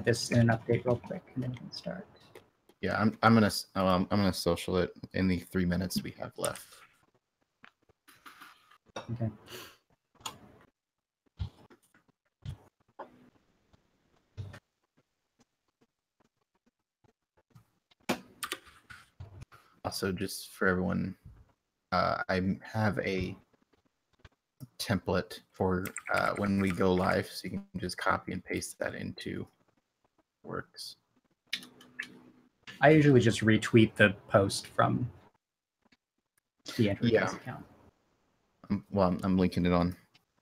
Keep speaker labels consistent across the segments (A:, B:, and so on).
A: this in an update real quick, and then we can start.
B: Yeah, I'm gonna social it in the 3 minutes we have left.
A: Okay.
B: Also, just for everyone, I have a template for when we go live, so you can just copy and paste that into Works.
A: I usually just retweet the post from the Android account.
B: I'm linking it on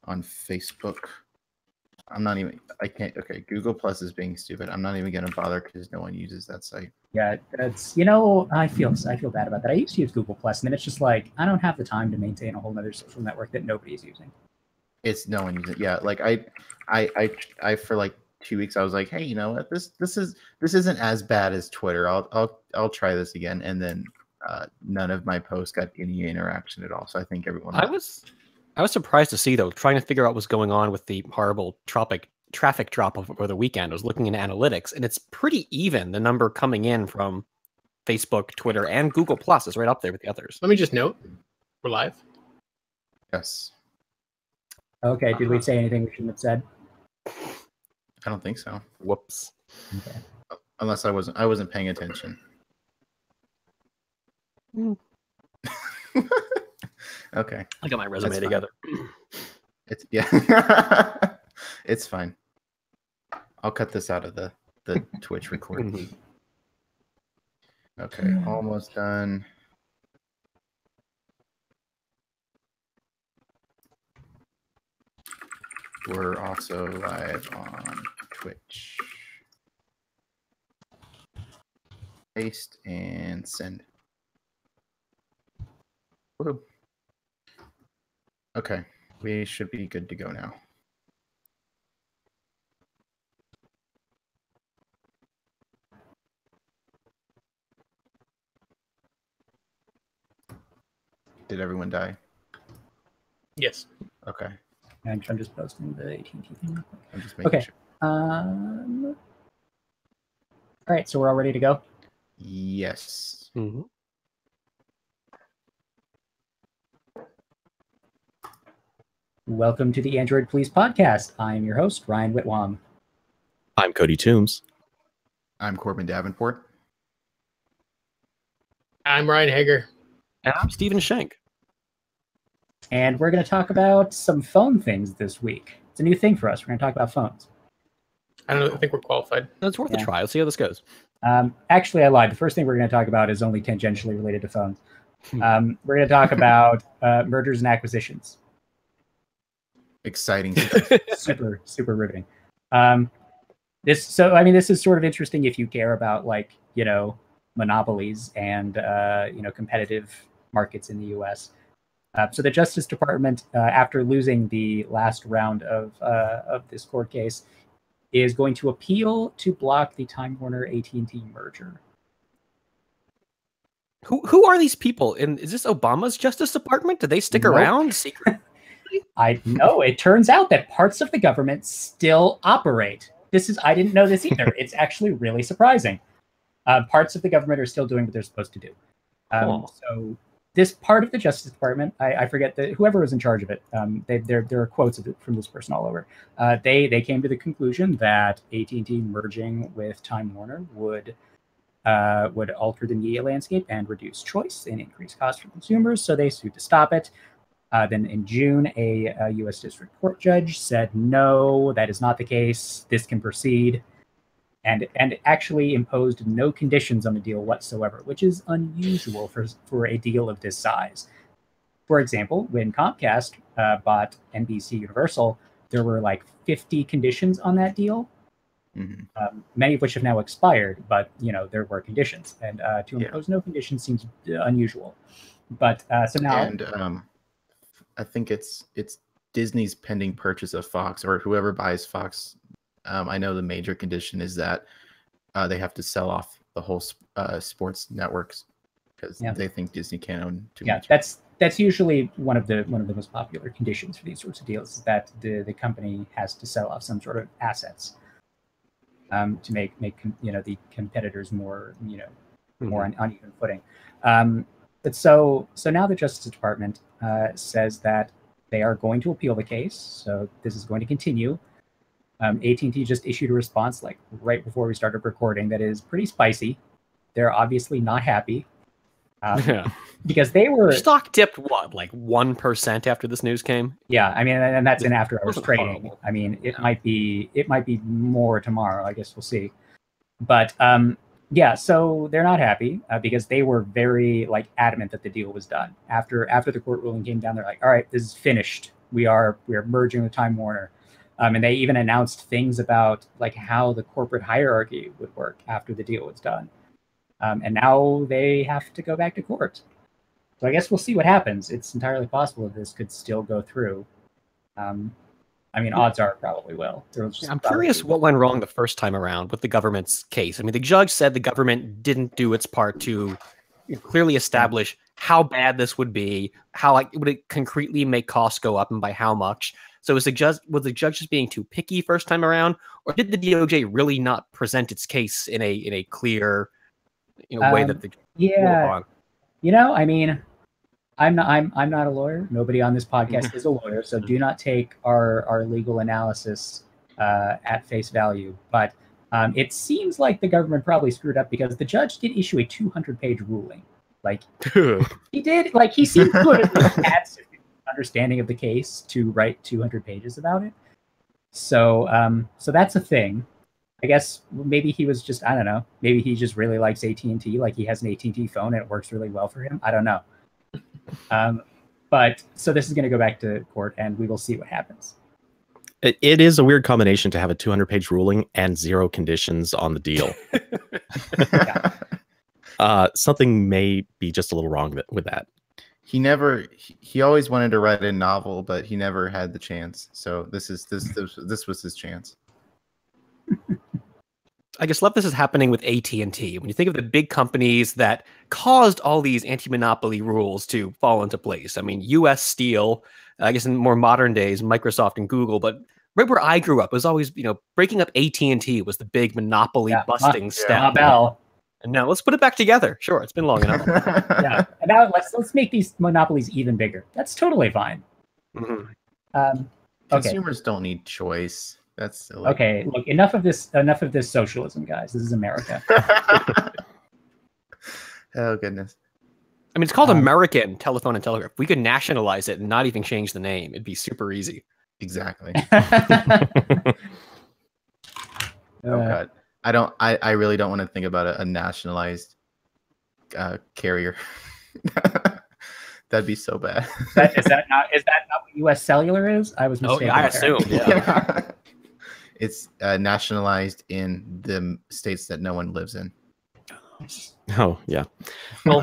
B: Facebook. I'm not even. I can't. Okay, Google Plus is being stupid. I'm not even gonna bother because no one uses that site.
A: Yeah, it's I feel bad about that. I used to use Google Plus, and then it's just like I don't have the time to maintain a whole other social network that nobody's using.
B: It's no one using. Yeah, like I for like 2 weeks I was like, hey, you know what? This isn't as bad as Twitter. I'll try this again, and then none of my posts got any interaction at all. So I think everyone.
C: I was surprised to see, though, trying to figure out what's going on with the horrible traffic drop over the weekend. I was looking into analytics, and it's pretty even. The number coming in from Facebook, Twitter, and Google Plus is right up there with the others.
D: Let me just note, we're live.
B: Yes.
A: Okay, did we say anything we shouldn't have said?
B: I don't think so.
C: Whoops.
A: Okay.
B: Unless I wasn't paying attention. Okay.
C: I got my resume together.
B: It's it's fine. I'll cut this out of the Twitch recording. Okay, almost done. We're also live on Twitch. Paste and send. Woohoo. Okay, we should be good to go now. Did everyone die?
D: Yes.
B: Okay.
A: I'm just posting the AT&T thing.
B: I'm just making sure.
A: All right, so we're all ready to go?
B: Yes.
C: Mm-hmm.
A: Welcome to the Android Police Podcast. I am your host, Ryan Whitwam.
C: I'm Cody Toombs.
B: I'm Corbin Davenport.
D: I'm Ryan Hager.
C: And I'm Stephen Schenk.
A: And we're going to talk about some phone things this week. It's a new thing for us. We're going to talk about phones.
D: I think we're qualified.
C: That's worth a try. Let's see how this goes.
A: Actually, I lied. The first thing we're going to talk about is only tangentially related to phones. We're going to talk about mergers and acquisitions.
B: Exciting.
A: Super riveting. This is sort of interesting if you care about monopolies and competitive markets in the U.S. So the Justice Department, after losing the last round of this court case, is going to appeal to block the Time Warner AT&T merger.
C: Who are these people? And is this Obama's Justice Department? Did they stick around secretly?
A: I know. It turns out that parts of the government still operate. I didn't know this either. It's actually really surprising. Parts of the government are still doing what they're supposed to do. So this part of the Justice Department, I forget whoever was in charge of it. There are quotes of it from this person all over. They came to the conclusion that AT&T merging with Time Warner would alter the media landscape and reduce choice and increase costs for consumers. So they sued to stop it. Then in June, a U.S. District Court judge said, no, that is not the case. This can proceed. And actually imposed no conditions on the deal whatsoever, which is unusual for a deal of this size. For example, when Comcast bought NBC Universal, there were like 50 conditions on that deal, many of which have now expired, but there were conditions. And to impose no conditions seems unusual. But so now...
B: And I think it's Disney's pending purchase of Fox, or whoever buys Fox. I know the major condition is that they have to sell off the whole sports networks because they think Disney can't own too much.
A: That's usually one of the most popular conditions for these sorts of deals, is that the company has to sell off some sort of assets. to make the competitors more more
C: Mhm.
A: on uneven footing. But so now the Justice Department says that they are going to appeal the case. So this is going to continue. AT&T just issued a response like right before we started recording that is pretty spicy. They're obviously not happy
C: Yeah.
A: because they were
C: Stock dipped what, like 1% after this news came?
A: yeah. I mean, and that's in
C: It
A: after hours
C: wasn't
A: trading.
C: horrible.
A: I mean, it
C: Yeah.
A: might be more tomorrow. I guess we'll see. But yeah, so they're not happy because they were very adamant that the deal was done. After the court ruling came down, they're like, all right, this is finished. We are merging with Time Warner. And they even announced things about how the corporate hierarchy would work after the deal was done. And now they have to go back to court. So I guess we'll see what happens. It's entirely possible that this could still go through. I mean, odds are it probably will.
C: I'm curious what went wrong the first time around with the government's case. I mean, the judge said the government didn't do its part to clearly establish how bad this would be, how would it concretely make costs go up, and by how much. So was the judge just being too picky first time around, or did the DOJ really not present its case in a clear way that the
A: yeah, I mean, I'm not a lawyer. Nobody on this podcast is a lawyer, so do not take our legal analysis at face value. But it seems like the government probably screwed up because the judge did issue a 200-page ruling. He did. He seemed to have had sufficient understanding of the case to write 200 pages about it. So that's a thing. I guess maybe he was just, I don't know. Maybe he just really likes AT&T. Like he has an AT&T phone and it works really well for him. I don't know. But so this is going to go back to court and we will see what happens.
E: It is a weird combination to have a 200-page ruling and 0 conditions on the deal. Something may be just a little wrong with that.
B: He always wanted to write a novel, but he never had the chance. So this was his chance.
C: I guess this is happening with AT&T. When you think of the big companies that caused all these anti-monopoly rules to fall into place, I mean, U.S. Steel, I guess in more modern days, Microsoft and Google, but right where I grew up, it was always, breaking up AT&T was the big monopoly busting step. And now let's put it back together. Sure, it's been long enough.
A: Yeah, and now let's make these monopolies even bigger. That's totally fine.
C: Mm-hmm.
B: Consumers don't need choice. That's silly.
A: Okay, look, enough of this socialism, guys. This is America.
B: Oh goodness.
C: I mean, it's called American Telephone and Telegraph. We could nationalize it and not even change the name. It'd be super easy.
B: Exactly. God. I really don't want to think about a nationalized carrier. That'd be so bad.
A: Is that not what U.S. Cellular is? I was mistaken.
C: Oh, yeah, I assume. Yeah.
B: It's nationalized in the states that no one lives in.
E: Oh yeah. Well,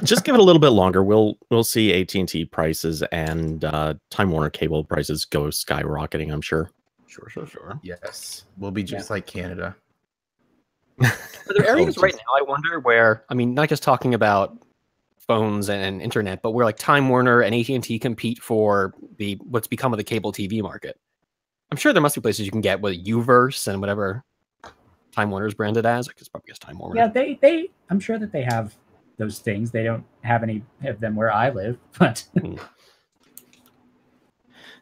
E: just give it a little bit longer. We'll see AT&T prices and Time Warner cable prices go skyrocketing, I'm sure.
C: Sure.
B: Yes, we'll be just like Canada.
C: Are there areas right now, I wonder, where, I mean, not just talking about phones and internet, but where Time Warner and AT&T compete for what's become of the cable TV market? I'm sure there must be places you can get with Uverse and whatever Time Warner's branded as. It's probably just Time Warner.
A: Yeah, they I'm sure that they have those things. They don't have any of them where I live, but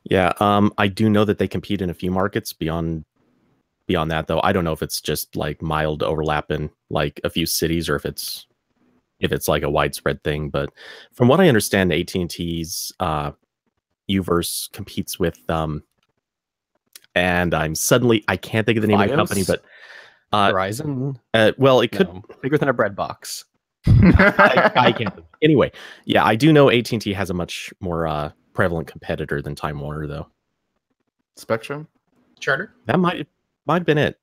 E: yeah, I do know that they compete in a few markets. Beyond that, though, I don't know if it's just mild overlap in a few cities or if it's a widespread thing. But from what I understand, AT&T's Uverse competes with and I can't think of the name of the company, but
C: Verizon.
E: Well, it could
C: bigger than a bread box.
E: I can't. Anyway, yeah, I do know AT&T has a much more prevalent competitor than Time Warner, though.
B: Spectrum?
D: Charter?
E: That might have been it.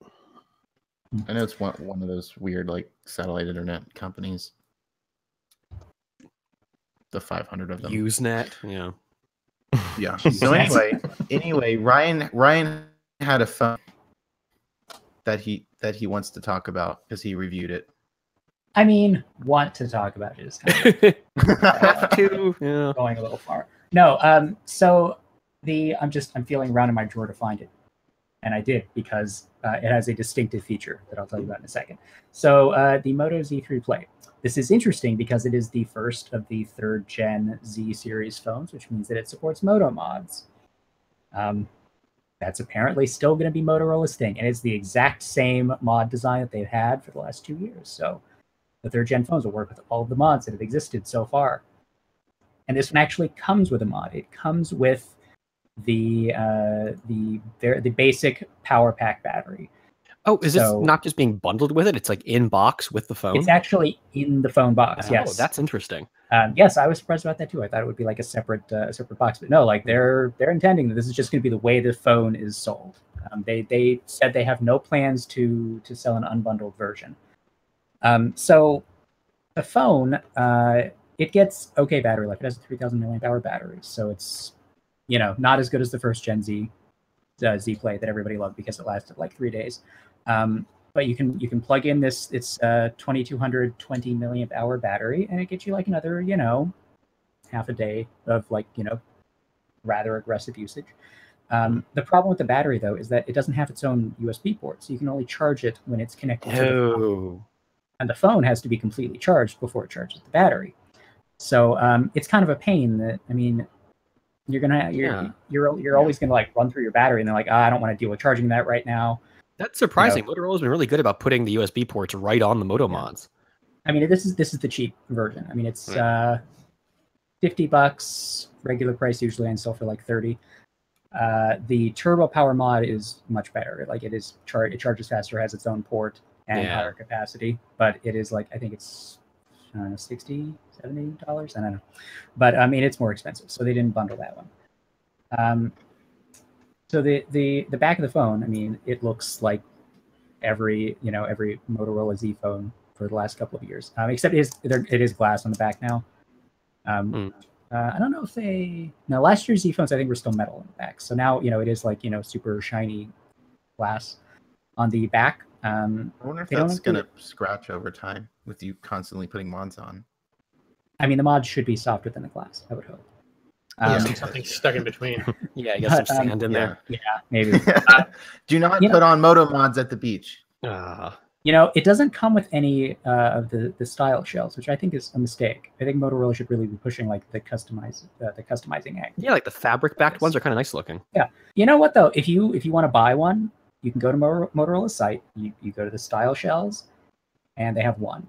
B: I know it's one of those weird satellite internet companies. The 500 of them.
C: Usenet, yeah.
B: Yeah. So anyway, Ryan had a phone that he wants to talk about because he reviewed it.
A: I mean, want to talk about it is kind
C: Have to, yeah.
A: going a little far. No, so I'm feeling around in my drawer to find it. And I did because it has a distinctive feature that I'll tell you about in a second. So the Moto Z3 Play. This is interesting because it is the first of the 3rd gen Z series phones, which means that it supports Moto mods. That's apparently still going to be Motorola's thing, and it's the exact same mod design that they've had for the last 2 years. So the 3rd gen phones will work with all of the mods that have existed so far. And this one actually comes with a mod. It comes with the basic power pack battery.
C: Oh, is this not just being bundled with it? It's like in box with the phone?
A: It's actually in the phone box, yes.
C: Oh, that's interesting.
A: Yes, I was surprised about that too. I thought it would be like a separate box, but no, like they're intending that this is just going to be the way the phone is sold. They said they have no plans to sell an unbundled version. So the phone, it gets okay battery life. It has a 3,000 milliamp hour battery, so it's not as good as the 1st gen Z Play that everybody loved because it lasted like 3 days. But you can plug in it's 2220 milliamp hour battery, and it gets you like another half a day of rather aggressive usage. The problem with the battery though is that it doesn't have its own USB port, so you can only charge it when it's connected to the phone. And the phone has to be completely charged before it charges the battery. So it's kind of a pain. That you're always gonna like run through your battery, and they're like, I don't want to deal with charging that right now.
C: That's surprising. Motorola's been really good about putting the USB ports right on the Moto mods.
A: I mean, this is the cheap version. I mean, it's $50 regular price usually, and still for like 30. The Turbo Power mod is much better. Like it charges faster, has its own port and higher capacity, but it is like I think it's $60, $70. I don't know, but I mean it's more expensive, so they didn't bundle that one. So the back of the phone, I mean, it looks like every Motorola Z phone for the last couple of years, except it is glass on the back now. I don't know if last year's Z phones I think were still metal on the back, so now it is like super shiny glass on the back.
B: I wonder if that's going to scratch over time with you constantly putting mods on. I
A: mean, the mods should be softer than the glass, I would hope.
D: Something stuck in between.
C: Yeah, you got some sand in there.
A: Yeah, maybe.
B: Do not put on Moto mods at the beach.
A: It doesn't come with any of the style shells, which I think is a mistake. I think Motorola should really be pushing like the customizing angle.
C: Yeah, like the fabric backed ones are kind of nice looking.
A: Yeah. You know what though? If you want to buy one, you can go to Motorola's site. You go to the style shells, and they have one.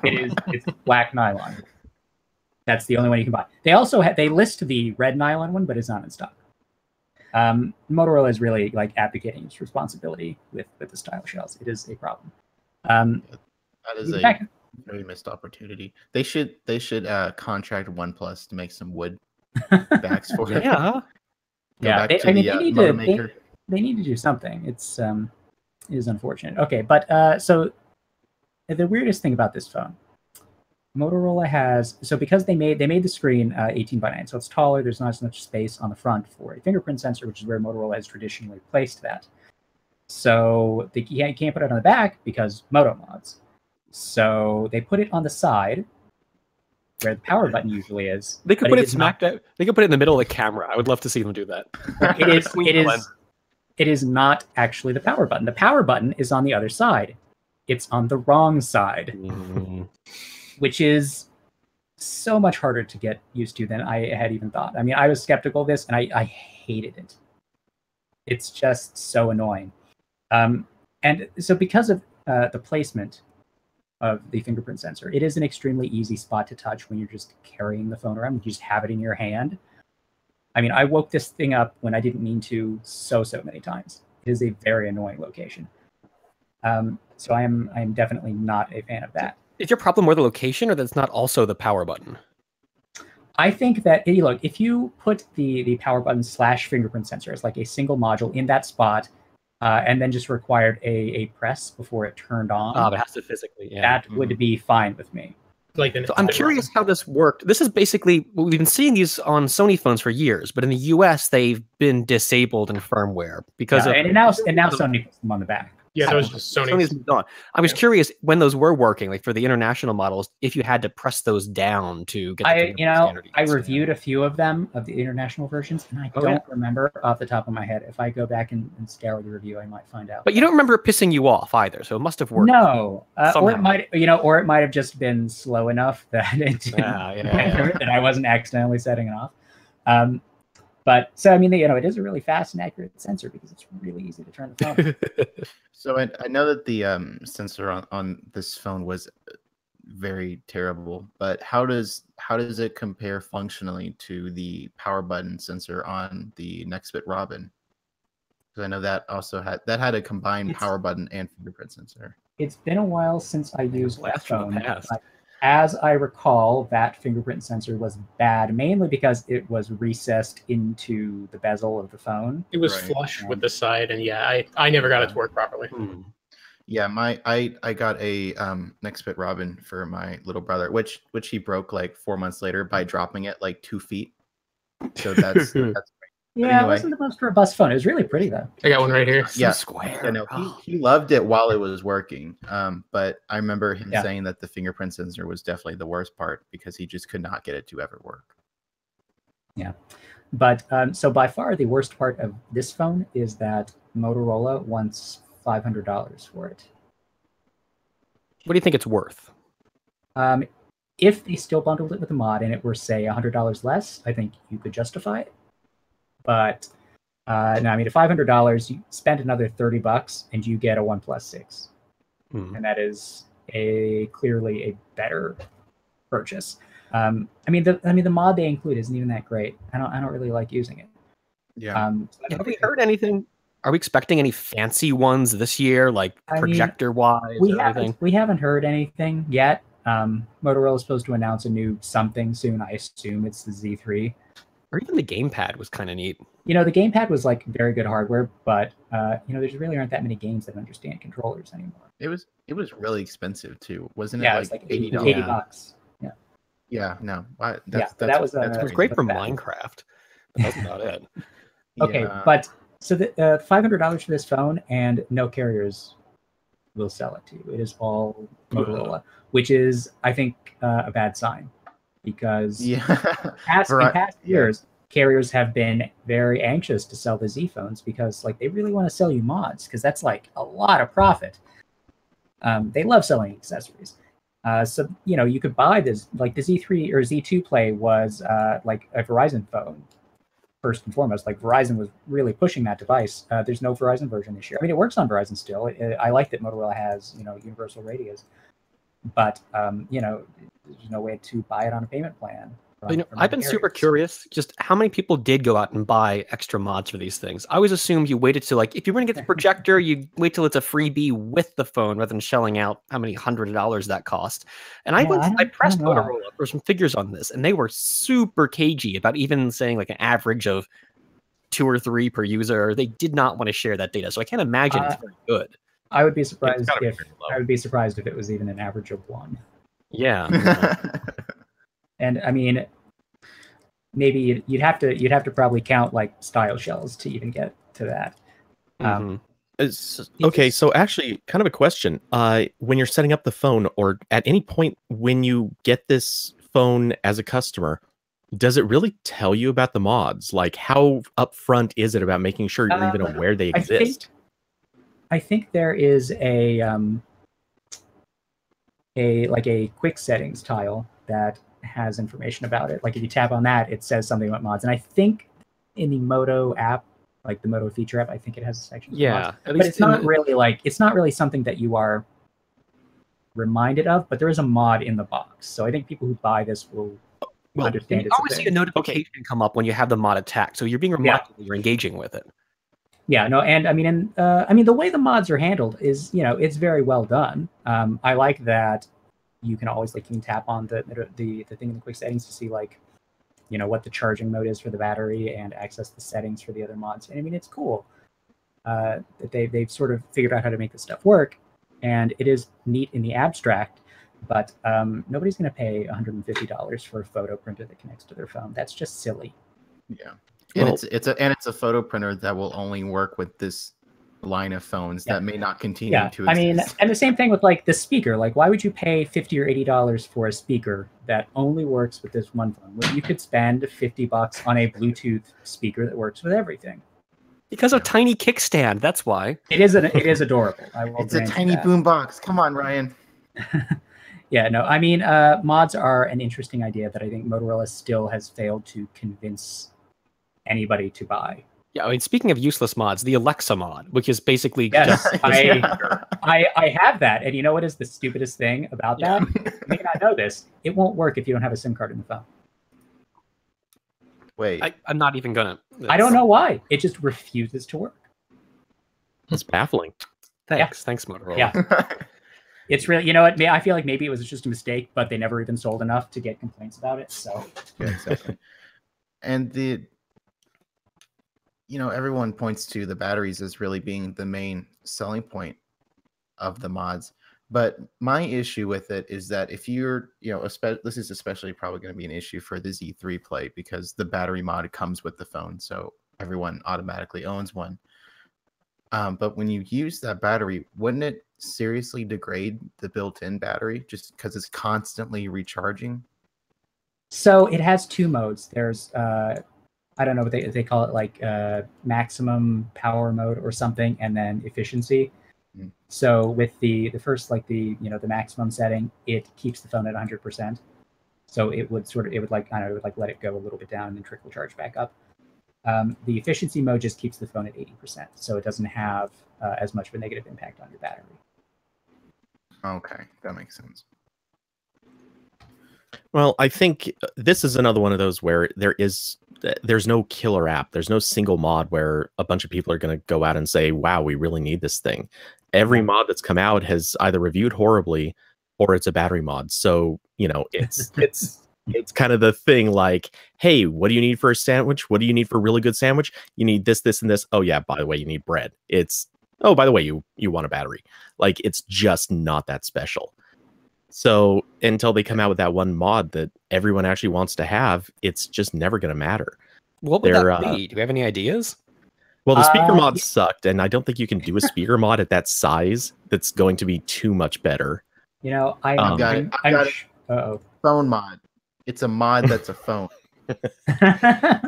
A: It's black nylon. That's the only one you can buy. They also they list the red nylon one, but it's not in stock. Motorola is really like abdicating its responsibility with the style shells. It is a problem.
B: That is a very missed opportunity. They should contract OnePlus to make some wood backs for it.
A: They need to do something. It is unfortunate. Okay, but so the weirdest thing about this phone, Motorola has, so because they made the screen 18:9, so it's taller, there's not as much space on the front for a fingerprint sensor, which is where Motorola has traditionally placed that. So you can't put it on the back because Moto mods. So they put it on the side where the power button usually is.
C: They could put it smacked out. They could put it in the middle of the camera. I would love to see them do that.
A: It is not actually the power button. The power button is on the other side. It's on the wrong side. Which is so much harder to get used to than I had even thought. I mean, I was skeptical of this, and I hated it. It's just so annoying. And so because of the placement of the fingerprint sensor, it is an extremely easy spot to touch when you're just carrying the phone around. You just have it in your hand. I mean, I woke this thing up when I didn't mean to so many times. It is a very annoying location. So I am definitely not a fan of that.
C: Is your problem more the location, or that's not also the power button?
A: I think that, look, if you put the power button / fingerprint sensor as like a single module in that spot, and then just required a press before it turned on,
C: but it has to physically,
A: that would be fine with me.
C: So I'm curious how this worked. This is basically, we've been seeing these on Sony phones for years, but in the US they've been disabled in firmware because
A: and now Sony puts them on the back.
D: Yeah, that was just Sony's.
C: Sony's moved on. I was curious when those were working, like for the international models, if you had to press those down to get the standard.
A: I reviewed a few of them of the international versions, and I don't remember off the top of my head. If I go back and scour the review, I might find out.
C: But you don't remember it pissing you off either, so it must have worked.
A: No, or it might, or it might have just been slow enough that it didn't, that I wasn't accidentally setting it off. But so I mean, it is a really fast and accurate sensor because it's really easy to turn the phone.
B: So I know that the sensor on this phone was very terrible, but how does it compare functionally to the power button sensor on the Nextbit Robin? Because I know that also had a combined power button and fingerprint sensor.
A: It's been a while since I used that phone. As I recall, that fingerprint sensor was bad, mainly because it was recessed into the bezel of the phone.
D: It was flush with the side, and I never got it to work properly.
B: Yeah, I got a Nextbit Robin for my little brother, which he broke like 4 months later by dropping it like 2 feet. So that's
A: yeah, it wasn't the most robust phone. It was really pretty though.
D: I got one right here.
B: Yeah,
C: square.
B: Yeah, no, he loved it while it was working. But I remember him saying that the fingerprint sensor was definitely the worst part because he just could not get it to ever work.
A: Yeah, but so by far the worst part of this phone is that Motorola wants $500 for it.
C: What do you think it's worth?
A: If they still bundled it with a mod and it were say $100 less, I think you could justify it. But no, I mean, at $500, you spend another $30 and you get a OnePlus 6, and that is clearly a better purchase. I mean, the mod they include isn't even that great. I don't really like using it.
B: Yeah.
C: Have we heard anything? Are we expecting any fancy ones this year, like projector wise?
A: We haven't heard anything yet. Motorola is supposed to announce a new something soon. I assume it's the Z3.
C: Or even the gamepad was kind of neat.
A: The gamepad was like very good hardware, but there really aren't that many games that understand controllers anymore.
B: It was really expensive too, wasn't it?
A: Yeah,
B: like,
A: it was like $80. Yeah.
B: Yeah. No.
A: That was
C: great for Minecraft. But that's about it.
A: Okay, but so the $500 for this phone, and no carriers will sell it to you. It is all Motorola, which is, I think, a bad sign. Because in past years, carriers have been very anxious to sell the Z phones because they really want to sell you mods because that's like a lot of profit. They love selling accessories. So you could buy this, like the Z3 or Z2 Play was like a Verizon phone first and foremost. Like Verizon was really pushing that device. There's no Verizon version this year. I mean, it works on Verizon still. I like that Motorola has universal radios, but there's no way to buy it on a payment plan.
C: I've been super curious just how many people did go out and buy extra mods for these things. I always assumed you waited to if you're going to get the projector, you wait till it's a freebie with the phone rather than shelling out how many $100 that cost. And I pressed Motorola for some figures on this, and they were super cagey about even saying an average of 2 or 3 per user. They did not want to share that data, so I can't imagine it's very good.
A: I would be surprised if it was even an average of 1.
C: Yeah.
A: And I mean, maybe you'd have to probably count style shells to even get to that.
E: Okay, so actually, kind of a question. When you're setting up the phone, or at any point when you get this phone as a customer, does it really tell you about the mods? Like, how upfront is it about making sure you're even aware they exist?
A: I think there is a quick settings tile that has information about it. Like if you tap on that, it says something about mods. And I think in the Moto app, like the Moto feature app, I think it has a section.
C: Yeah,
A: but it's not really something that you are reminded of. But there is a mod in the box, so I think people who buy this will understand.
C: You always see a notification come up when you have the mod attacked, so you're being reminded that you're engaging with it.
A: Yeah, no, and I mean, the way the mods are handled is, it's very well done. I like that. You can always you can tap on the thing in the quick settings to see what the charging mode is for the battery and access the settings for the other mods. And I mean, it's cool that they've sort of figured out how to make this stuff work, and it is neat in the abstract. But nobody's going to pay $150 for a photo printer that connects to their phone. That's just silly.
B: Yeah, and it's a photo printer that will only work with this line of phones
A: Yeah.
B: that may not continue
A: Yeah,
B: to
A: I mean,
B: exist.
A: and the same thing with like the speaker. Like, why would you pay $50 or $80 for a speaker that only works with this one phone? Well, you could spend $50 on a Bluetooth speaker that works with everything.
C: Because of tiny kickstand, that's why.
A: It is adorable. I will
B: It's a
A: grant you
B: tiny
A: that.
B: boom box. Come on, Ryan.
A: Yeah, no, I mean, mods are an interesting idea that I think Motorola still has failed to convince anybody to buy.
C: Yeah, I mean, speaking of useless mods, the Alexa mod, which is basically
A: Yes,
C: just
A: I have that, and you know what is the stupidest thing about that? You may not know this. It won't work if you don't have a SIM card in the phone.
B: Wait.
C: I'm not even gonna.
A: I don't know why. It just refuses to work.
E: It's baffling.
C: Thanks, Motorola.
A: Yeah. It's really, you know what? I feel like maybe it was just a mistake, but they never even sold enough to get complaints about it. So,
B: Yeah, exactly. And everyone points to the batteries as really being the main selling point of the mods. But my issue with it is that if you're, this is especially probably going to be an issue for the Z3 Play because the battery mod comes with the phone, so everyone automatically owns one. But when you use that battery, wouldn't it seriously degrade the built-in battery just because it's constantly recharging?
A: So it has two modes. There's I don't know what they call it, like maximum power mode or something, and then efficiency.
B: Mm.
A: So with the first, like the maximum setting, it keeps the phone at 100%. So it would let it go a little bit down and then trickle charge back up. The efficiency mode just keeps the phone at 80%, so it doesn't have as much of a negative impact on your battery.
B: Okay, that makes sense.
E: Well, I think this is another one of those where there's no killer app. There's no single mod where a bunch of people are going to go out and say, wow, we really need this thing. Every mod that's come out has either reviewed horribly or it's a battery mod. So, it's kind of the thing like, hey, what do you need for a sandwich? What do you need for a really good sandwich? You need this, this, and this. Oh, yeah, by the way, you need bread. Oh, by the way, you want a battery. Like, it's just not that special. So until they come out with that one mod that everyone actually wants to have, it's just never going to matter.
C: What would that be? Do we have any ideas?
E: Well, the speaker mod sucked, and I don't think you can do a speaker mod at that size that's going to be too much better.
B: I've got it. Phone mod. It's a mod that's a phone.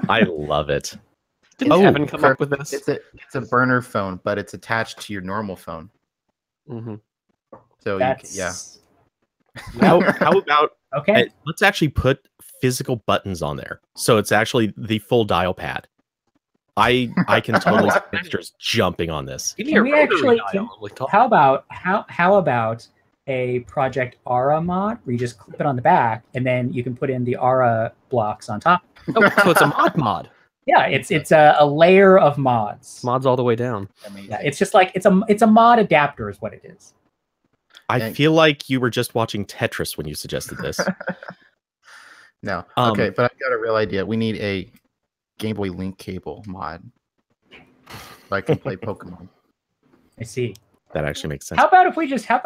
E: I love it.
C: Didn't Evan come up with this?
B: It's a burner phone, but it's attached to your normal phone.
C: Mm-hmm.
B: So
E: How about
A: okay?
E: Let's actually put physical buttons on there, so it's actually the full dial pad. I can totally see pictures jumping on this.
A: How about a Project Aura mod where you just clip it on the back and then you can put in the Aura blocks on top?
C: Oh, so it's a mod.
A: Yeah, it's a layer of mods.
C: Mods all the way down.
A: Yeah, it's just like it's a mod adapter is what it is.
E: I feel like you were just watching Tetris when you suggested this.
B: No. Okay, but I've got a real idea. We need a Game Boy Link cable mod. So I can play Pokemon.
A: I see.
E: That actually makes sense.
A: How about if we just have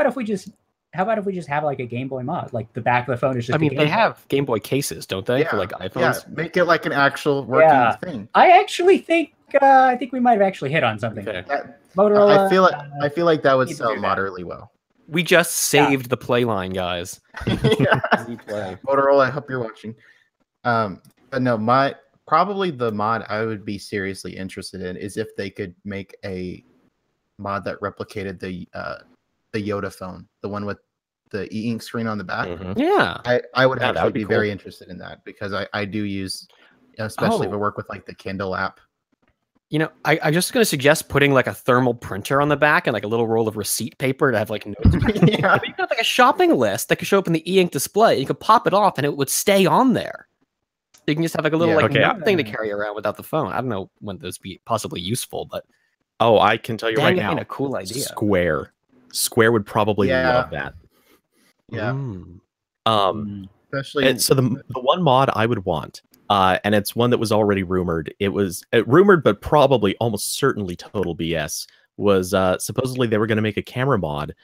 A: like a Game Boy mod? Like the back of the phone is just
C: I mean, they have Game Boy cases, don't they? For like iPhones?
B: Yeah, make it like an actual working thing.
A: I actually think we might have actually hit on something.
C: Okay.
A: Motorola.
B: I feel like that would sell moderately well.
C: We just saved the play line, guys.
B: Motorola, I hope you're watching. But no, probably the mod I would be seriously interested in is if they could make a mod that replicated the Yoda phone, the one with the e-ink screen on the back.
C: Mm-hmm. Yeah,
B: I would actually be
C: cool.
B: very interested in that because I do use, especially if I work with like the Kindle app.
C: I'm just going to suggest putting like a thermal printer on the back and like a little roll of receipt paper to have like notes.
B: Yeah.
C: You got like a shopping list that could show up in the e-ink display. You could pop it off and it would stay on there. You can just have like a little note thing to carry around without the phone. I don't know when those be possibly useful, but
E: I can tell you right now.
C: A cool idea.
E: Square would probably love that.
B: Yeah.
E: Especially so the one mod I would want. And it's one that was already rumored. It was rumored, but probably almost certainly total BS. Was supposedly they were going to make a camera mod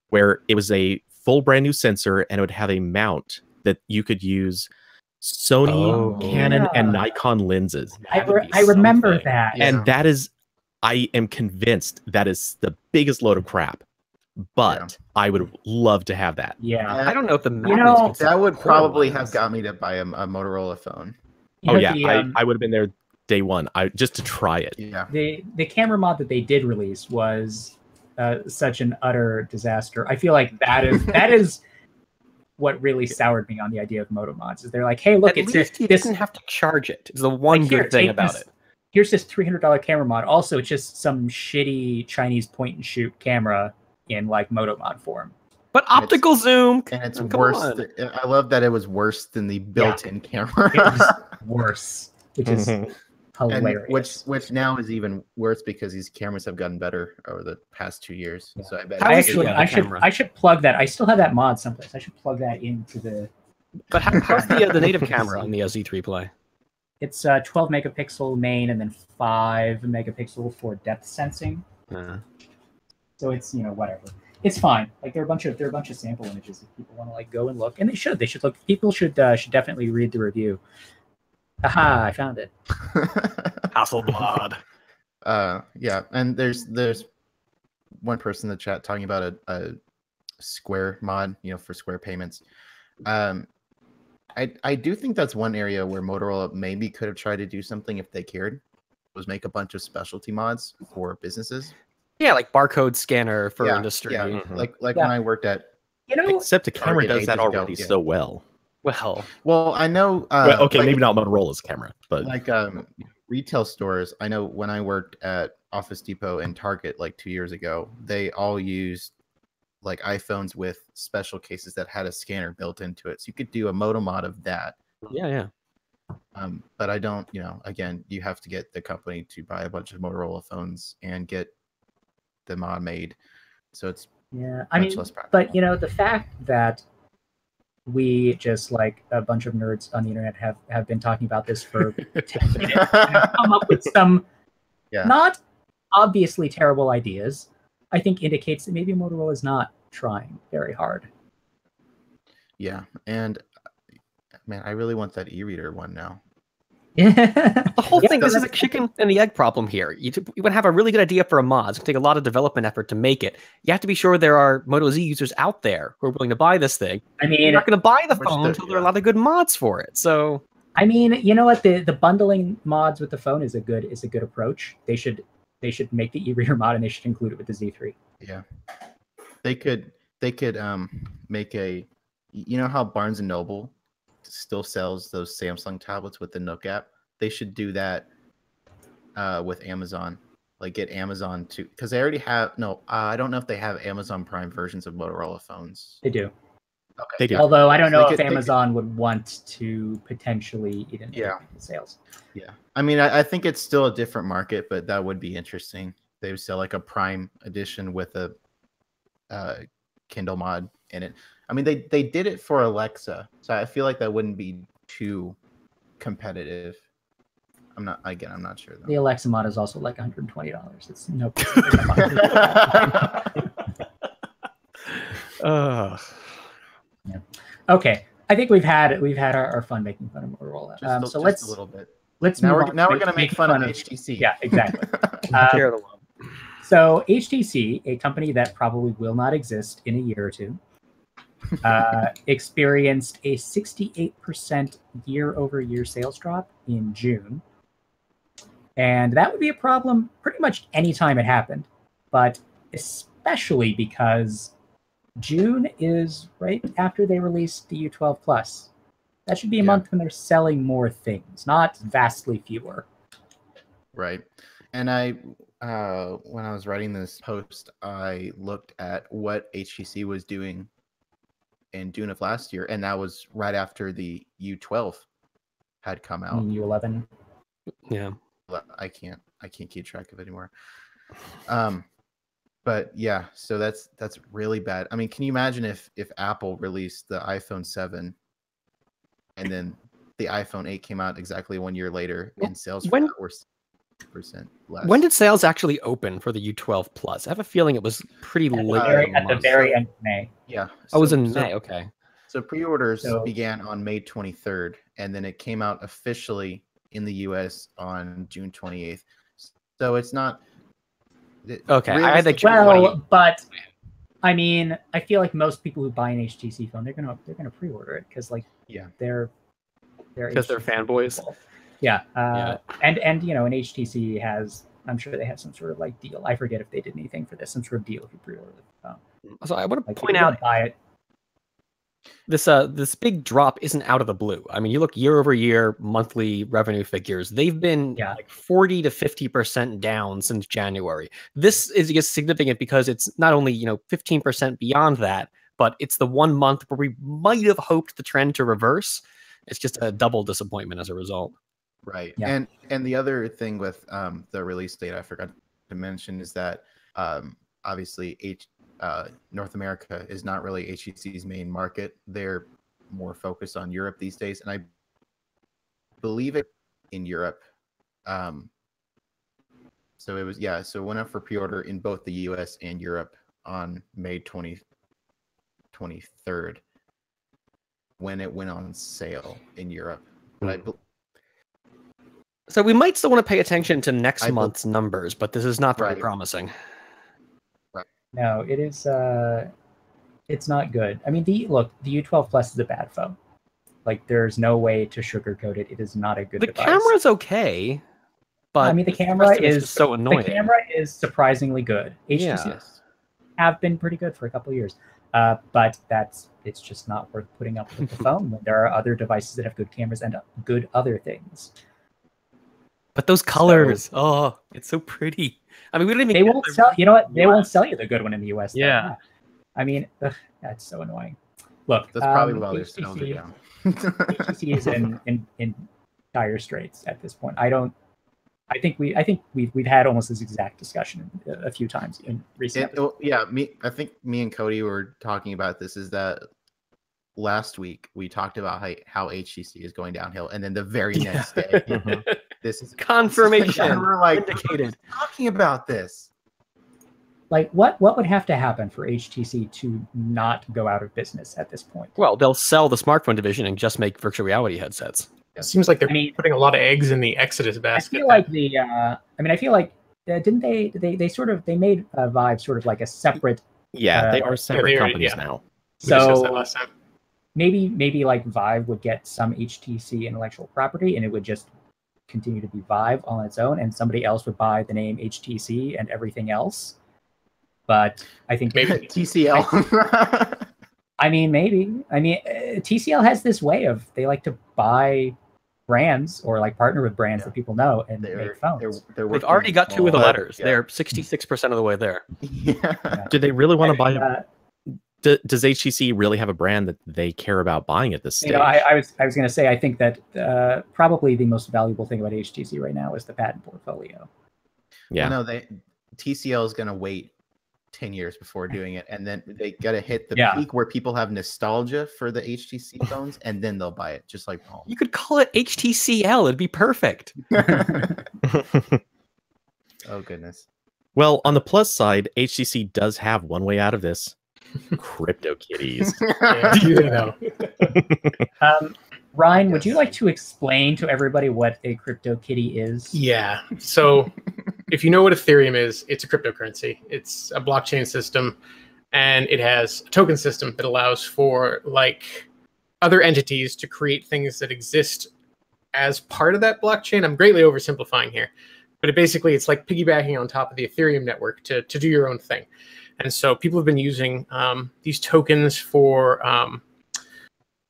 E: where it was a full brand new sensor and it would have a mount that you could use Sony, Canon, and Nikon lenses.
A: I remember that.
E: And that is I am convinced that is the biggest load of crap. But I would love to have that.
A: Yeah.
C: I don't know if the
A: know,
B: that would probably have
C: lens.
B: got me to buy a Motorola phone.
A: You know,
E: I would have been there day one. Just to try it.
B: Yeah.
A: The camera mod that they did release was such an utter disaster. I feel like that is what really soured me on the idea of moto mods. Is they're like, hey, look,
C: At least you didn't have to charge it. It's the one
A: like, here,
C: good thing
A: take
C: about
A: this-
C: it.
A: Here's this $300 camera mod. Also, it's just some shitty Chinese point and shoot camera in like moto mod form.
C: But optical zoom,
B: And it's
C: come
B: worse.
C: on.
B: I love that it was worse than the built-in camera.
A: It was worse, which is
E: Mhm.
A: hilarious.
B: which now is even worse because these cameras have gotten better over the past 2 years. So I bet
C: How
A: I
C: is
A: actually,
C: the
A: I should,
C: camera?
A: I should plug that. I still have that mod someplace. I should plug that into the.
C: But how's the native camera on the Z3 Play?
A: It's 12 megapixel main and then 5 megapixel for depth sensing. So it's whatever. It's fine. Like there are a bunch of sample images if people want to like go and look, and they should look. People should definitely read the review. Aha! I found it.
C: Hasselblad.
B: Yeah, and there's one person in the chat talking about a Square mod, for Square payments. I do think that's one area where Motorola maybe could have tried to do something if they cared, was make a bunch of specialty mods for businesses.
C: Yeah, like barcode scanner for
B: Yeah,
C: industry.
B: Yeah,
E: Mhm.
B: like
A: Yeah.
B: when I worked at.
E: Except the camera
B: Target
E: does that
B: ages ago,
E: already
B: yeah.
E: so well.
C: Well,
B: I know.
E: Well, okay,
B: like-
E: maybe not Motorola's camera, but
B: like retail stores. I know when I worked at Office Depot and Target like 2 years ago, they all used like iPhones with special cases that had a scanner built into it, so you could do a moto mod of that.
C: yeah.
B: But I don't, again, you have to get the company to buy a bunch of Motorola phones and get the mod made, so it's
A: Yeah,
B: much less practical.
A: but the fact that we just like a bunch of nerds on the internet have been talking about this for 10 minutes and have come up with some
B: Yeah.
A: not obviously terrible ideas, I think indicates that maybe Motorola is not trying very hard.
B: Yeah, and man, I really want that e-reader one now.
C: The whole
A: Yeah,
C: thing, this is
A: that's-
C: a chicken and the egg problem here. You would have a really good idea for a mod. It's going to take a lot of development effort to make it. You have to be sure there are Moto Z users out there who are willing to buy this thing.
A: I
C: You're
A: mean,
C: not going to buy the
B: Which
C: phone
B: the-
C: until there are a lot of good mods for it. So
A: you know what? The bundling mods with the phone is a good approach. They should make the e-reader mod and they should include it with the Z3.
B: Yeah, they could make a, how Barnes and Noble still sells those Samsung tablets with the Nook app. They should do that with Amazon. Like get Amazon to, because they already have. No, I don't know if they have Amazon Prime versions of Motorola phones.
A: They do.
B: Okay.
E: they do.
A: Although I don't
B: So
A: know
B: they
A: if
B: could-
A: Amazon would want to potentially eat into
B: Yeah.
A: the sales.
B: Yeah, I mean, I think it's still a different market, but that would be interesting. They would sell like a Prime edition with a Kindle mod in it. I mean, they did it for Alexa, so I feel like that wouldn't be too competitive. I'm not sure
A: The
B: though.
A: Alexa mod is also like $120. It's no. Okay, I think we've had our fun making fun of Motorola. So
B: just a little bit.
A: let's
B: Now
A: move
B: we're
A: on
B: now
A: to
B: we're gonna make fun of HTC.
A: Yeah, exactly.
C: share the love.
A: So HTC, a company that probably will not exist in a year or two, experienced a 68% year-over-year sales drop in June. And that would be a problem pretty much any time it happened, but especially because June is right after they released the U12 Plus. That should be a
B: Yeah.
A: month when they're selling more things, not vastly fewer.
B: Right. And when I was writing this post, I looked at what HTC was doing in June of last year, and that was right after the U12 had come out.
A: U11.
C: Yeah.
B: I can't keep track of it anymore. But yeah, so that's really bad. I mean, can you imagine if Apple released the iPhone 7 and then the iPhone 8 came out exactly 1 year later and sales
C: When-
B: were 6% less?
C: When did sales actually open for the U12 Plus? I have a feeling it was pretty late.
A: At the very end of May.
B: Yeah.
C: Oh, it was
B: so-
C: in
B: so-
C: May. Okay.
B: So pre-orders
A: So-
B: began on May 23rd, and then it came out officially in the US on June 28th. So it's not
C: Okay, I had the
A: Well, but I mean, I feel like most people who buy an HTC phone, they're gonna pre-order it because like they're
C: because they're fanboys.
A: People. Yeah. And you know, an HTC has, I'm sure they have some sort of like deal. I forget if they did anything for this, some sort of deal if you pre-order the phone.
C: So I want to
A: like,
C: point out
A: buy it.
C: This big drop isn't out of the blue. I mean, you look year over year monthly revenue figures; they've been like 40 to 50% down since January. This is significant because it's not only 15% beyond that, but it's the 1 month where we might have hoped the trend to reverse. It's just a double disappointment as a result.
B: Right. Yeah. And the other thing with the release date I forgot to mention is that obviously North America is not really HTC's main market. They're more focused on Europe these days, and I believe it in Europe. So it was so it went up for pre-order in both the US and Europe on May 23rd when it went on sale in Europe. But
C: so we might still want to pay attention to next month's numbers, but this is not very promising.
A: No, it is. It's not good. I mean, the U12 Plus is a bad phone. Like, there's no way to sugarcoat it. It is not a good device.
C: The camera's okay, but
A: I mean, the camera is
C: so annoying.
A: The camera is surprisingly good. HTCs have been pretty good for a couple of years, but it's just not worth putting up with the phone when there are other devices that have good cameras and good other things.
C: But those colors, it's so pretty. I mean, we don't even.
A: They won't sell. You know what? They won't sell you the good one in the US.
C: Yeah.
A: I mean, that's so annoying. Look,
B: that's probably why they're selling it down.
A: HTC is in dire straits at this point. I think we've had almost this exact discussion a few times in recent.
B: I think me and Cody were talking about this. Is that last week we talked about how HTC is going downhill, and then the very next day, this is
C: confirmation.
B: We're like indicated talking about this.
A: Like, what would have to happen for HTC to not go out of business at this point?
C: Well, they'll sell the smartphone division and just make virtual reality headsets.
D: It seems like they're putting a lot of eggs in the Exodus basket.
A: I feel like didn't they made Vive sort of like a separate.
E: Yeah, they are separate companies now.
A: So maybe like Vive would get some HTC intellectual property, and it would just continue to be Vive on its own, and somebody else would buy the name HTC and everything else. But I think
B: maybe TCL.
A: I mean, TCL has this way of they like to buy brands or like partner with brands that people know and make phones.
C: They've already got two of the letters. Yeah. They're 66% of the way there.
E: Yeah. Do they really want to buy? Does HTC really have a brand that they care about buying at this stage?
A: I was going to say I think that probably the most valuable thing about HTC right now is the patent portfolio.
E: Yeah.
B: Well, no, TCL is going to wait 10 years before doing it, and then they gotta hit the peak where people have nostalgia for the HTC phones, and then they'll buy it, just like Palm.
C: You could call it HTCL, it'd be perfect.
B: Oh goodness.
E: Well, on the plus side, HTC does have one way out of this: CryptoKitties.
A: Ryan, would you like to explain to everybody what a CryptoKitty is?
D: Yeah. So if you know what Ethereum is, it's a cryptocurrency. It's a blockchain system, and it has a token system that allows for like other entities to create things that exist as part of that blockchain. I'm greatly oversimplifying here, but it's like piggybacking on top of the Ethereum network to do your own thing. And so people have been using these tokens for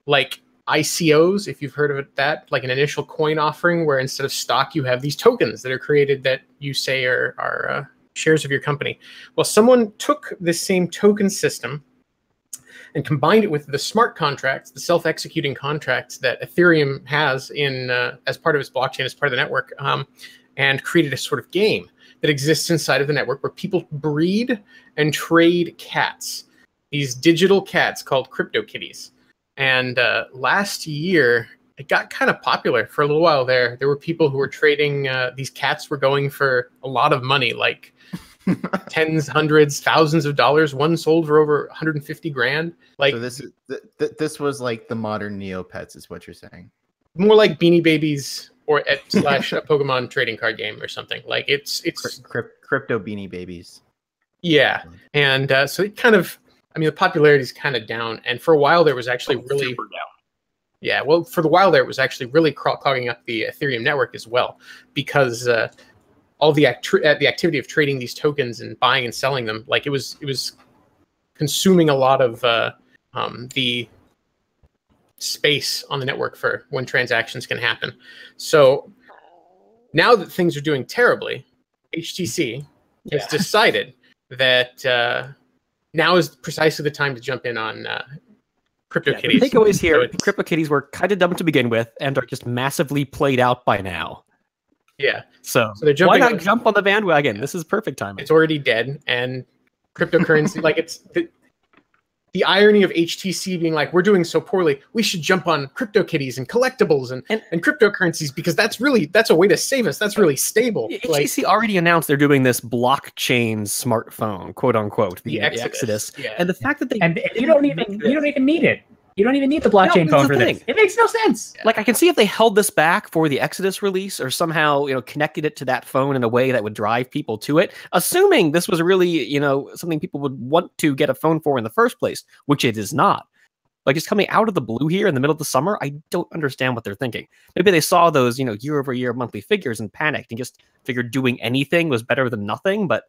D: like ICOs, if you've heard of it, that like an initial coin offering where instead of stock, you have these tokens that are created that you say are shares of your company. Well, someone took this same token system and combined it with the smart contracts, the self-executing contracts that Ethereum has in as part of its blockchain, as part of the network, and created a sort of game that exists inside of the network where people breed and trade cats, these digital cats called CryptoKitties. And last year, it got kind of popular for a little while there. There were people who were trading. These cats were going for a lot of money, like tens, hundreds, thousands of dollars. One sold for over 150 grand. Like,
B: so this was like the modern Neopets, is what you're saying.
D: More like Beanie Babies or / a Pokemon trading card game or something. Like it's
B: Crypto Beanie Babies.
D: yeah, and so it kind of, I mean, the popularity is kind of down, and for a while there was actually really
C: super down.
D: Yeah, well, for the while there, it was actually really clogging up the Ethereum network as well, because all the activity of trading these tokens and buying and selling them, like it was consuming a lot of the space on the network for when transactions can happen. So now that things are doing terribly, HTC has decided that now is precisely the time to jump in on CryptoKitties.
C: The takeaways here,
D: So
C: CryptoKitties were kind of dumb to begin with and are just massively played out by now.
D: yeah,
C: So
D: they're
C: why
D: jumping
C: not
D: on-
C: jump on the bandwagon? This is perfect timing.
D: it's already dead, and cryptocurrency, like it's the irony of HTC being like, we're doing so poorly, we should jump on CryptoKitties and collectibles and cryptocurrencies, because that's a way to save us. That's really stable. Like
C: HTC already announced they're doing this blockchain smartphone, quote unquote, the
D: Exodus.
C: Exodus.
D: Yeah.
C: And the fact that they
A: And you don't even need it. You don't even need the blockchain
C: that's
A: phone
C: the
A: for this.
C: thing.
A: It makes no sense.
C: like, I can see if they held this back for the Exodus release or somehow, connected it to that phone in a way that would drive people to it, assuming this was really, something people would want to get a phone for in the first place, which it is not. Like, just coming out of the blue here in the middle of the summer, I don't understand what they're thinking. Maybe they saw those, year-over-year monthly figures and panicked and just figured doing anything was better than nothing, but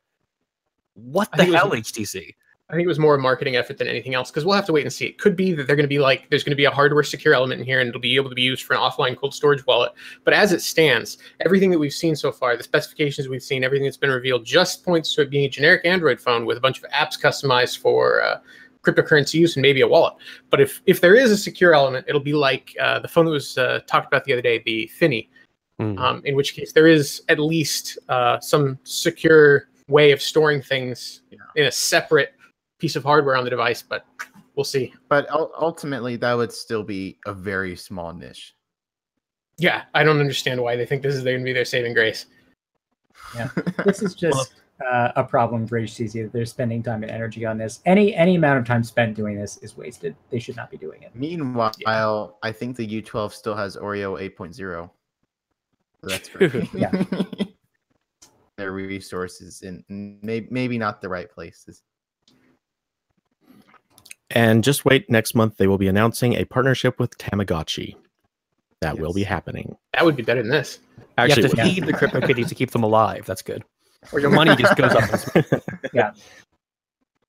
C: what
D: I
C: the
D: think it was-
C: hell, HTC?
D: I think it was more a marketing effort than anything else, because we'll have to wait and see. It could be that they're going to be like, there's going to be a hardware secure element in here, and it'll be able to be used for an offline cold storage wallet. But as it stands, everything that we've seen so far, the specifications we've seen, everything that's been revealed, just points to it being a generic Android phone with a bunch of apps customized for cryptocurrency use and maybe a wallet. But if there is a secure element, it'll be like the phone that was talked about the other day, the Finny, in which case there is at least some secure way of storing things in a separate piece of hardware on the device, but we'll see.
B: But ultimately, that would still be a very small niche.
D: Yeah, I don't understand why they think this is going to be their saving grace.
A: Yeah, this is just a problem for HTC. They're spending time and energy on this. Any amount of time spent doing this is wasted. They should not be doing it.
B: Meanwhile, I think the U12 still has Oreo 8.0. So that's great.
A: Yeah.
B: Their resources in maybe not the right places.
E: And just wait, next month they will be announcing a partnership with Tamagotchi. That will
B: Yes.
E: be happening.
D: That would be better than this.
E: Actually,
C: you have to
A: yeah.
C: feed the CryptoKitties to keep them alive. That's good. Or your money just goes up.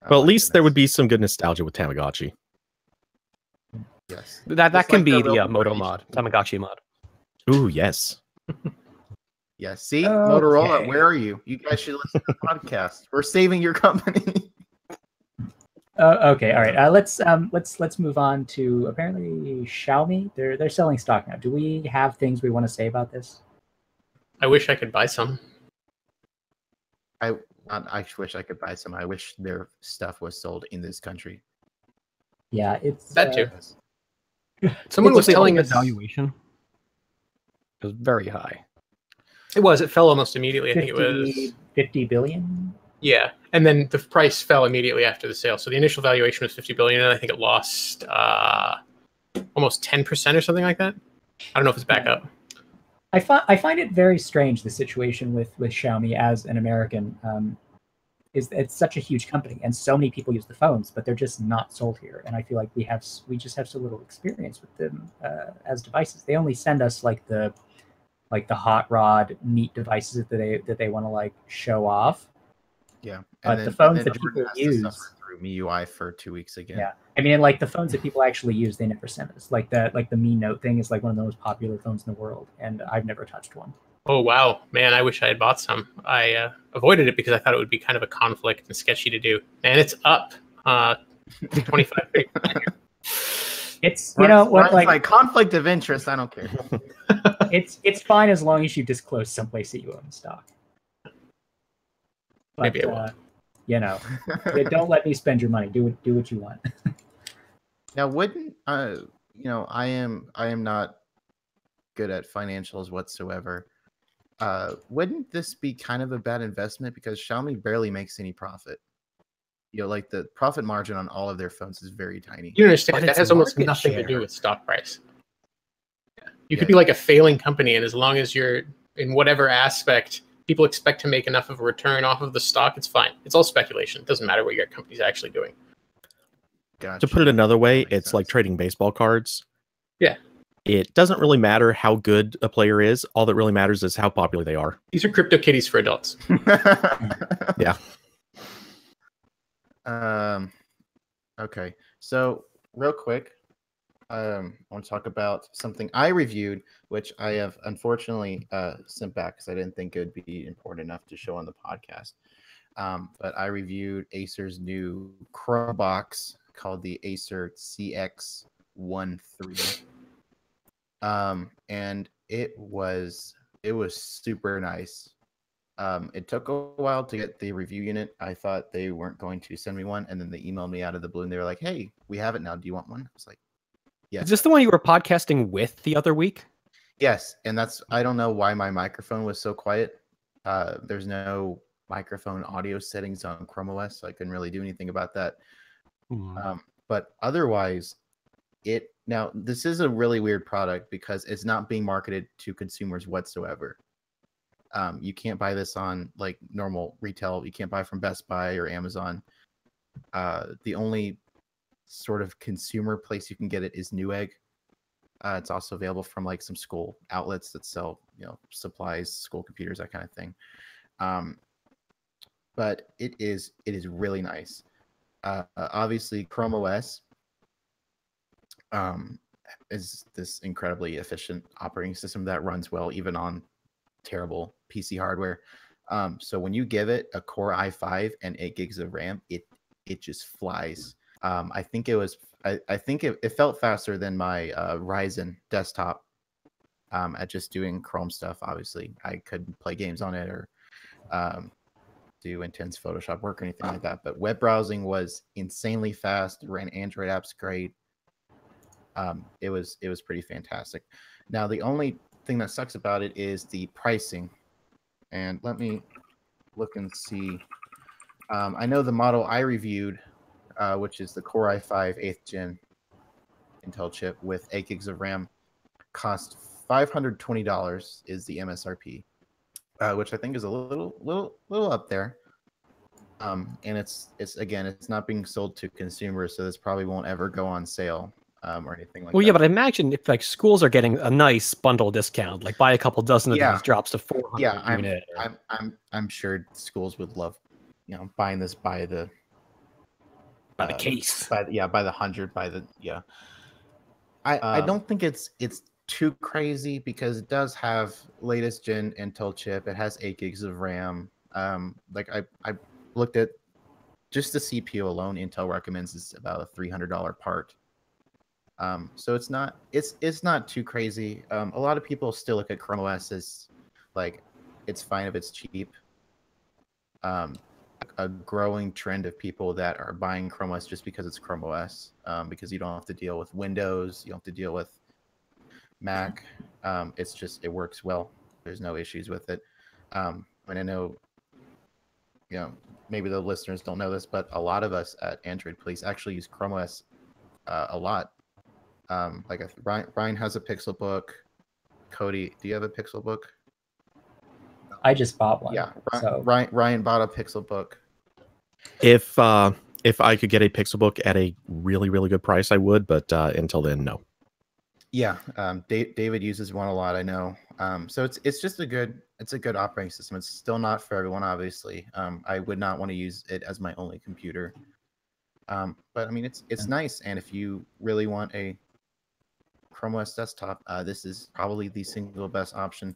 E: well, at least there would be some good nostalgia with Tamagotchi.
B: Yes.
C: That
B: Just
C: can
B: like
C: be
B: the
C: the
B: real
C: Moto
B: Moto
C: mod, Tamagotchi mod.
E: Ooh, yes.
B: Yes. See,
A: Okay.
B: Motorola, where are you? You guys should listen to the podcast. We're saving your company.
A: Okay, all right. Let's move on to apparently Xiaomi. They're selling stock now. Do we have things we want to say about this?
D: I wish I could buy some.
B: I wish I could buy some. I wish their stuff was sold in this country.
A: Yeah, it's
D: That too. Someone
C: What
D: was telling
C: the
D: us
C: valuation. It was very high.
D: it fell almost immediately. I think it was
A: 50 billion.
D: yeah, and then the price fell immediately after the sale. So the initial valuation was 50 billion, and I think it lost almost 10% or something like that. I don't know if it's back up.
A: I find it very strange, the situation with Xiaomi as an American. Is it's such a huge company and so many people use the phones, but they're just not sold here. And I feel like we just have so little experience with them as devices. They only send us like the hot rod neat devices that they want to like show off.
B: Yeah.
A: But the phones that
B: Jordan
A: people
B: has to
A: use-
B: suffer through MIUI for 2 weeks again.
A: Yeah, I mean, and like the phones that people actually use, they never send us. Like the Mi Note thing is like one of the most popular phones in the world, and I've never touched one.
D: Oh wow, man! I wish I had bought some. I avoided it because I thought it would be kind of a conflict and sketchy to do. And it's up 25.
A: It's what
B: like conflict of interest. I don't care.
A: it's fine as long as you disclose someplace that you own stock. But,
D: Maybe I will.
A: Don't let me spend your money. Do what you want.
B: Now, wouldn't I am not good at financials whatsoever. Wouldn't this be kind of a bad investment because Xiaomi barely makes any profit? Like the profit margin on all of their phones is very tiny.
D: You understand
C: But
D: that
C: it's
D: has almost
C: market
D: nothing to
C: share.
D: do with stock price. You could be like a failing company, and as long as you're in whatever aspect, people expect to make enough of a return off of the stock, it's fine. It's all speculation. It doesn't matter what your company's actually doing.
B: Gotcha.
E: To put it another way,
B: That makes
E: it's like
B: sense.
E: trading baseball cards.
D: Yeah.
E: It doesn't really matter how good a player is. All that really matters is how popular they are.
D: These are crypto kitties for adults.
E: Yeah.
B: Okay. So real quick, I want to talk about something I reviewed, which I have unfortunately sent back because I didn't think it would be important enough to show on the podcast. But I reviewed Acer's new Chrome box called the Acer CX13. And it was super nice. It took a while to get the review unit. I thought they weren't going to send me one, and then they emailed me out of the blue and they were like, "Hey, we have it now. Do you want one?" I was like, "Yes."
C: Is this the one you were podcasting with the other week?
B: Yes, and I don't know why my microphone was so quiet. There's no microphone audio settings on Chrome OS, so I couldn't really do anything about that. But otherwise, now this is a really weird product because it's not being marketed to consumers whatsoever. You can't buy this on like normal retail. You can't buy from Best Buy or Amazon. The only sort of consumer place you can get it is Newegg. It's also available from like some school outlets that sell, supplies, school computers, that kind of thing. But it is really nice. Obviously, Chrome OS is this incredibly efficient operating system that runs well even on terrible PC hardware. So when you give it a Core i5 and 8 gigs of RAM, it just flies. I think it felt faster than my Ryzen desktop at just doing Chrome stuff. Obviously, I couldn't play games on it or do intense Photoshop work or anything like that. But web browsing was insanely fast. Ran Android apps great. It was pretty fantastic. Now the only thing that sucks about it is the pricing. And let me look and see. I know the model I reviewed, which is the Core i5 8th gen Intel chip with 8 gigs of RAM, cost $520 is the MSRP, which I think is a little up there. And it's not being sold to consumers, so this probably won't ever go on sale. Or anything like that.
C: Well, yeah, but I imagine if like schools are getting a nice bundle discount, like buy a couple dozen of these, drops to 400 unit.
B: I'm sure schools would love, buying this by the
C: case.
B: by the 100, I don't think it's too crazy because it does have latest gen Intel chip. It has 8 gigs of RAM. Like I looked at just the CPU alone. Intel recommends is about a $300 part. So it's not too crazy. A lot of people still look at Chrome OS as like it's fine if it's cheap. A growing trend of people that are buying Chrome OS just because it's Chrome OS, because you don't have to deal with Windows, you don't have to deal with Mac. It works well. There's no issues with it. And I know, maybe the listeners don't know this, but a lot of us at Android Police actually use Chrome OS a lot. Ryan has a Pixelbook. Cody, do you have a Pixelbook?
A: I just bought one.
B: Yeah,
A: so.
B: Ryan bought a Pixelbook.
E: If I could get a Pixelbook at a really, really good price, I would. But until then, no.
B: Yeah, David uses one a lot. I know. So it's just a good operating system. It's still not for everyone, obviously. I would not want to use it as my only computer. But I mean, it's nice. And if you really want a Chrome OS desktop, this is probably the single best option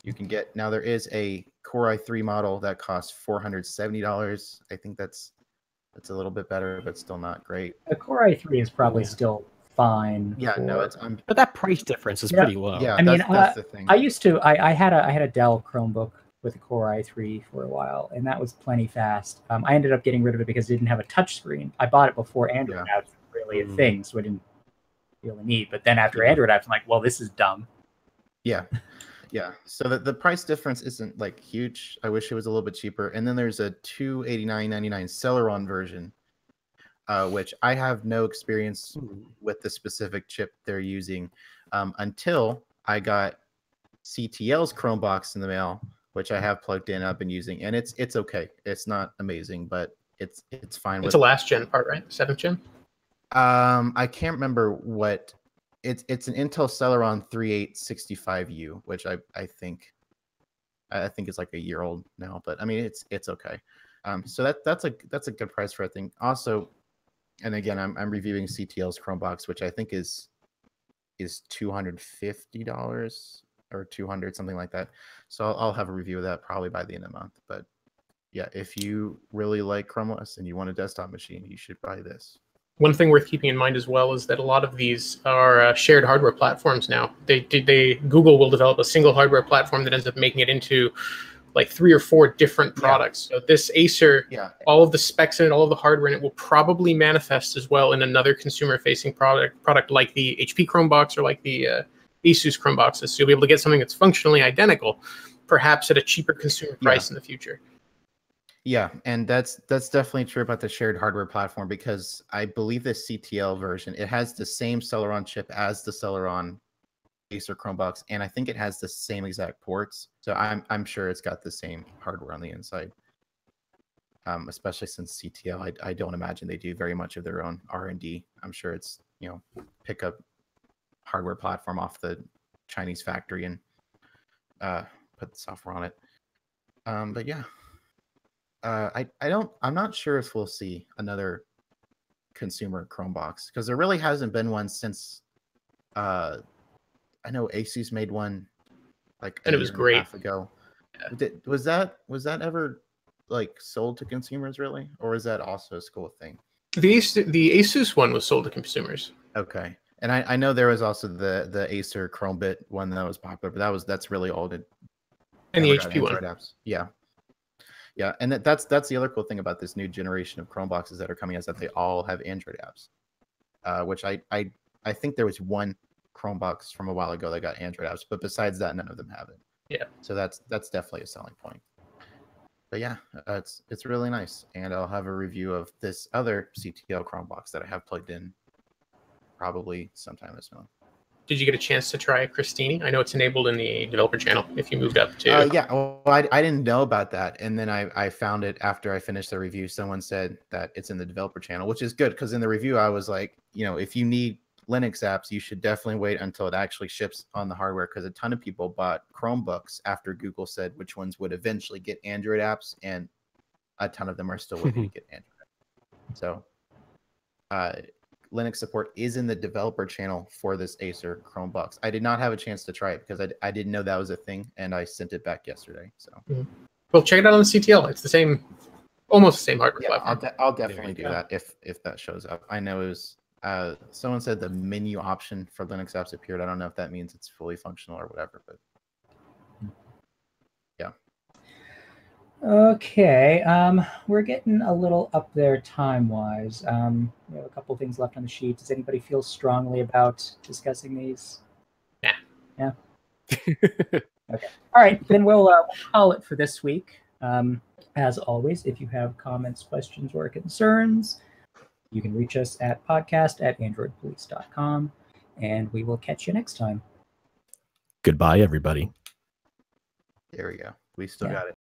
B: you can get. Now there is a Core i3 model that costs $470. I think that's a little bit better, but still not great.
A: The Core i3 is probably still fine.
B: Yeah, no,
C: but that price difference is pretty low.
B: Yeah,
A: I mean,
B: that's the thing.
A: I had a Dell Chromebook with a Core i3 for a while, and that was plenty fast. I ended up getting rid of it because it didn't have a touch screen. I bought it before Android apps were really a thing, so I didn't really need. But then after Android apps, I'm like, well, this is dumb.
B: Yeah. So the price difference isn't like huge. I wish it was a little bit cheaper. And then there's a $289.99 Celeron version, which I have no experience with the specific chip they're using. until I got CTL's Chromebox in the mail, which I have plugged in. I've been using, and it's okay. It's not amazing, but it's fine.
D: It's a last gen part, right? 7th gen.
B: I can't remember what it's an Intel Celeron 3865U, which I think it's like a year old now, but I mean it's okay. So that's a good price for a thing. Also, and again, I'm reviewing CTL's Chromebox, which I think is $250 or 200, something like that. So I'll have a review of that probably by the end of the month. But yeah, if you really like Chrome OS and you want a desktop machine, you should buy this.
D: One thing worth keeping in mind as well is that a lot of these are shared hardware platforms now. Google will develop a single hardware platform that ends up making it into like 3 or 4 different products. So this Acer, all of the specs in it, all of the hardware in it will probably manifest as well in another consumer-facing product like the HP Chromebox or like the Asus Chromeboxes. So you'll be able to get something that's functionally identical, perhaps at a cheaper consumer price in the future.
B: Yeah, and that's definitely true about the shared hardware platform, because I believe the CTL version, it has the same Celeron chip as the Celeron Acer Chromebox, and I think it has the same exact ports. So I'm sure it's got the same hardware on the inside. Especially since CTL, I don't imagine they do very much of their own R&D. I'm sure it's, pick up hardware platform off the Chinese factory and put the software on it. But yeah. I'm not sure if we'll see another consumer Chromebox, because there really hasn't been one since I know Asus made one like
D: and it was great
B: half ago. Yeah. Was that ever like sold to consumers really, or is that also a school thing?
D: The Asus one was sold to consumers.
B: Okay. And I know there was also the Acer Chromebit one that was popular, but that's really old.
D: And the HP one.
B: Apps. Yeah. Yeah, and that's the other cool thing about this new generation of Chromeboxes that are coming, is that they all have Android apps, which I think there was one Chromebox from a while ago that got Android apps, but besides that, none of them have it.
D: Yeah.
B: So that's definitely a selling point. But yeah, it's really nice, and I'll have a review of this other CTL Chromebox that I have plugged in probably sometime this month.
D: Did you get a chance to try Christini? I know it's enabled in the developer channel if you moved up to...
B: Yeah, well, I didn't know about that. And then I found it after I finished the review. Someone said that it's in the developer channel, which is good, because in the review I was like, if you need Linux apps, you should definitely wait until it actually ships on the hardware, because a ton of people bought Chromebooks after Google said which ones would eventually get Android apps, and a ton of them are still waiting to get Android. So Linux support is in the developer channel for this Acer Chromebox. I did not have a chance to try it because I didn't know that was a thing, and I sent it back yesterday. So,
D: well, check it out on the CTL. It's the same, almost the same hardware platform.
B: I'll definitely do that if that shows up. I know it was someone said the menu option for Linux apps appeared. I don't know if that means it's fully functional or whatever, but yeah.
A: Okay, we're getting a little up there time-wise. We have a couple things left on the sheet. Does anybody feel strongly about discussing these? Yeah. Okay. All right, then we'll call it for this week. As always, if you have comments, questions, or concerns, you can reach us at podcast@androidpolice.com, and we will catch you next time.
E: Goodbye, everybody.
B: There we go. We still got it.